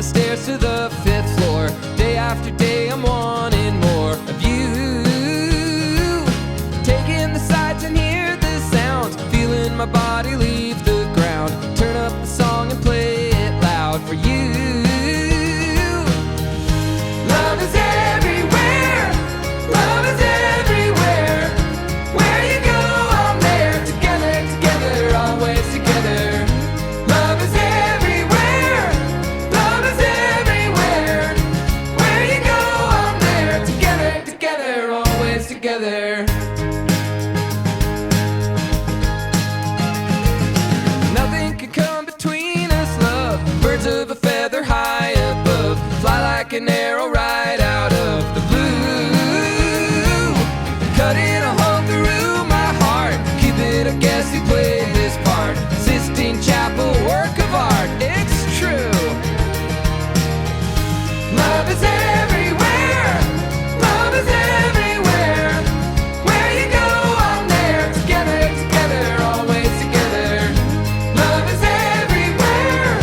the stairs to the 5th floor. Day after day I'm wanting more of you. Taking the sights and hear the sounds, feeling my body leave the ground. Turn up the song and play it loud for you. Love is everywhere, love is everywhere. Where you go, I'm there. Together, together, always together. Love is everywhere, love is everywhere. Where you go, I'm there. Together, together, always together. Nothing can come between us, love. Birds of a feather high above, fly like an arrow right out of the blue. Cutting a hole through my heart, Cupid, I guess he played this part. Sistine Chapel, work of art, it's true. Love is everywhere, love is everywhere. Where you go, I'm there. Together, together, always together. Love is everywhere,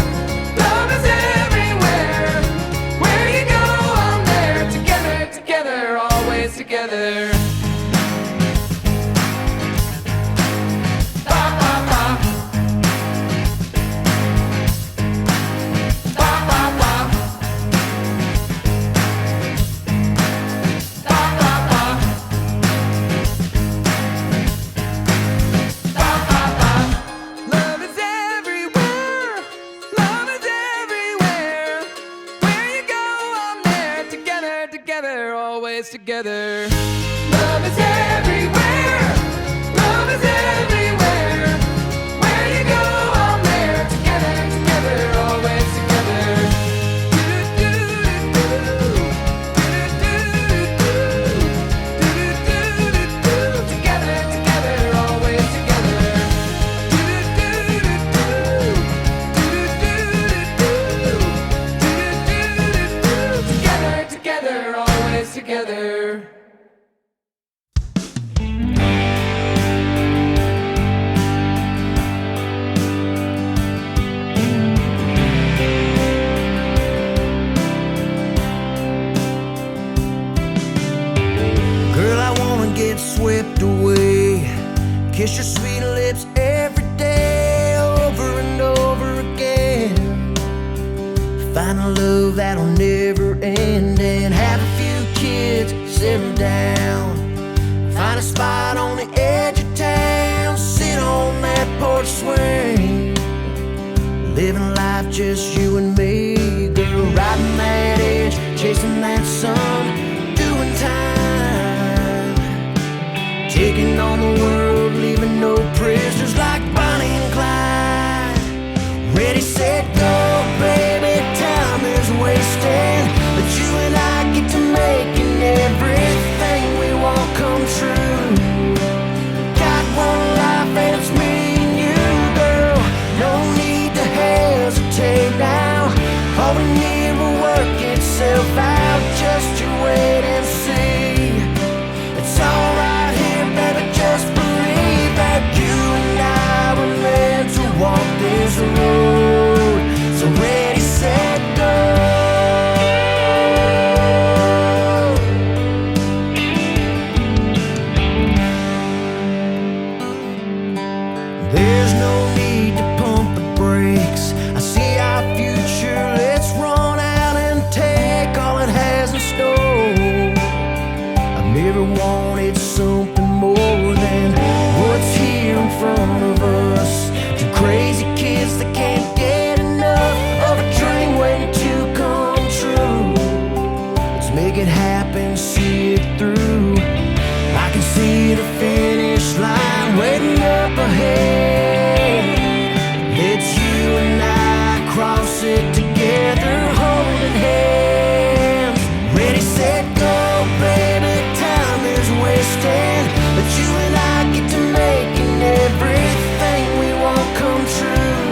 love is everywhere. Where you go, I'm there. Together, together, always together. Ba, ba, ba. Ba, ba, ba. Ba, ba, ba. Ba, ba, ba. Love is everywhere, love is everywhere. Where you go, I'm there. Together, together, always together. Love is everywhere, love is everywhere. Where you go, I'm there. Together, together, always together. Together, together, always together. Together, together, always together. Girl, I wanna get swept away, kiss your sweet lips every day, over and over again. Find a love that'll never end, and have a few kids, settle down. Find a spot on the edge of town, sit on that porch swing, living life just you and me. Girl, riding that edge, chasing that sun, doing time, taking on the world, leaving no prisoners like Bonnie and Clyde. Ready, set, go, baby, time is wasting, but you and I get to making everything we want come true. Got one life and it's me and you, girl. No need to hesitate now. All we need will work itself out. Just you wait and see. It's all right here, baby. Just believe that you and I were meant to walk this road. So ready, set, go. There's no need to pump the brakes. I see our future. Let's run out and take all it has in store. I've never wanted something more than what's here in front of us. Two crazy kids that can't get enough of a dream waiting to come true. Let's make it happen, see it through. I can see the finish line waiting up ahead. It's you and I cross it together, holding hands. Ready, set, go, baby, time is wasting, but you and I get to making everything we want come true.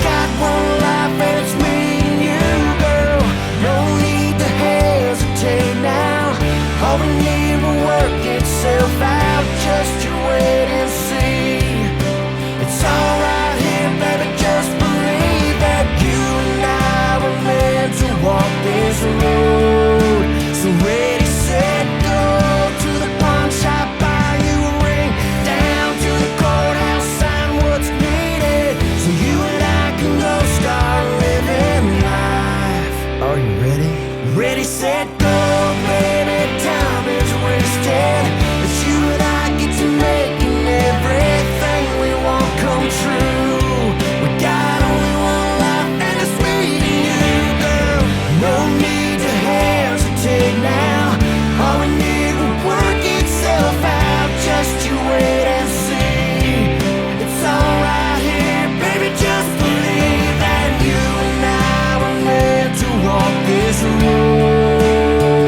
Got one life and it's me and you, girl. No need to hesitate now. this road. So ready, set, go to the pawn shop, buy you a ring, down to the courthouse, sign what's needed, so you and I can go start living life. Are you ready? Ready, set, go, baby, time is wasted. But you and I get to making everything we want come true. We got only one life, and it's me and you, girl. No need to hesitate now. All we need will work itself out. Just you wait and see. It's all right here, baby. Just believe that you and I were meant to walk this road.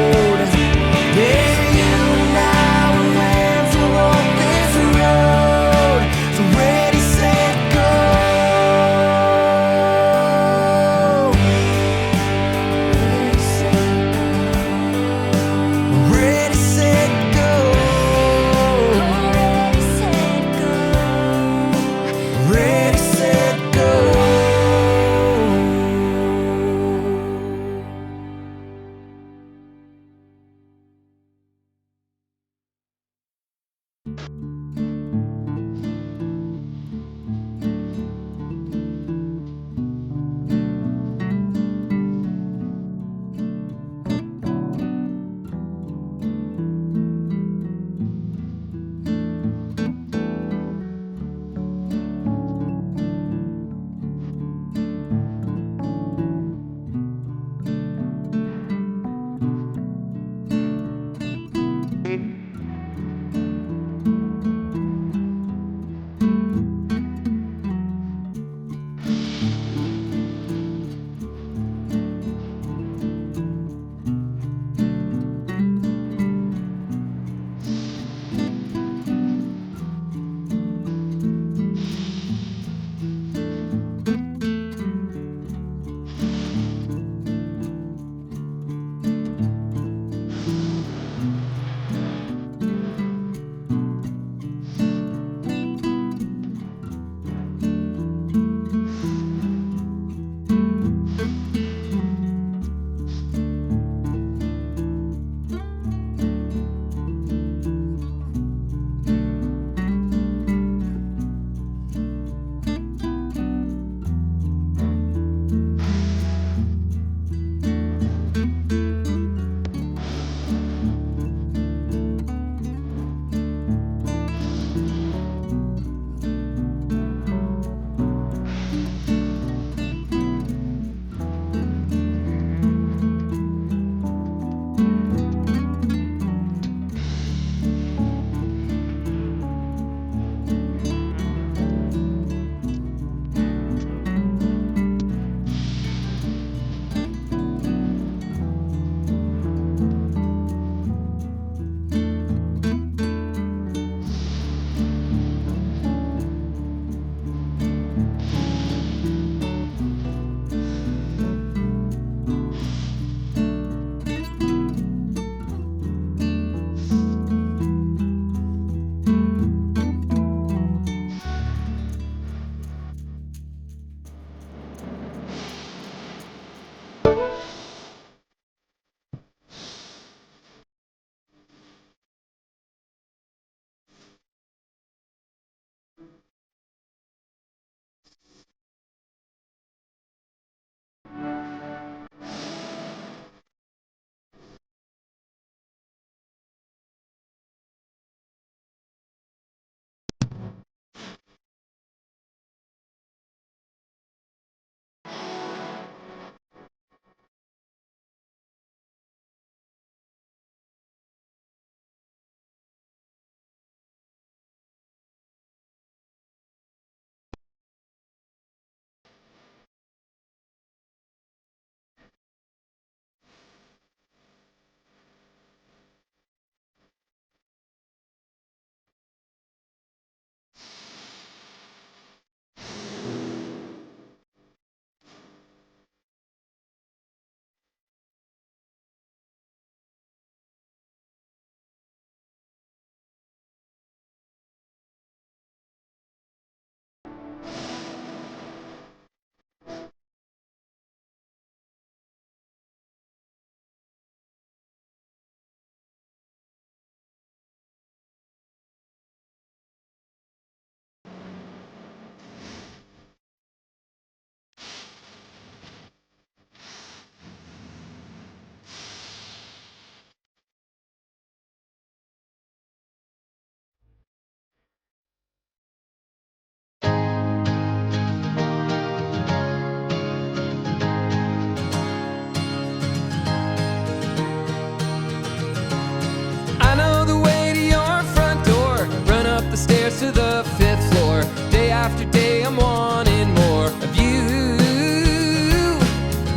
stairs to the 5th floor. Day after day I'm wanting more of you.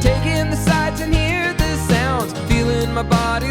Taking the sights and hear the sounds, feeling my body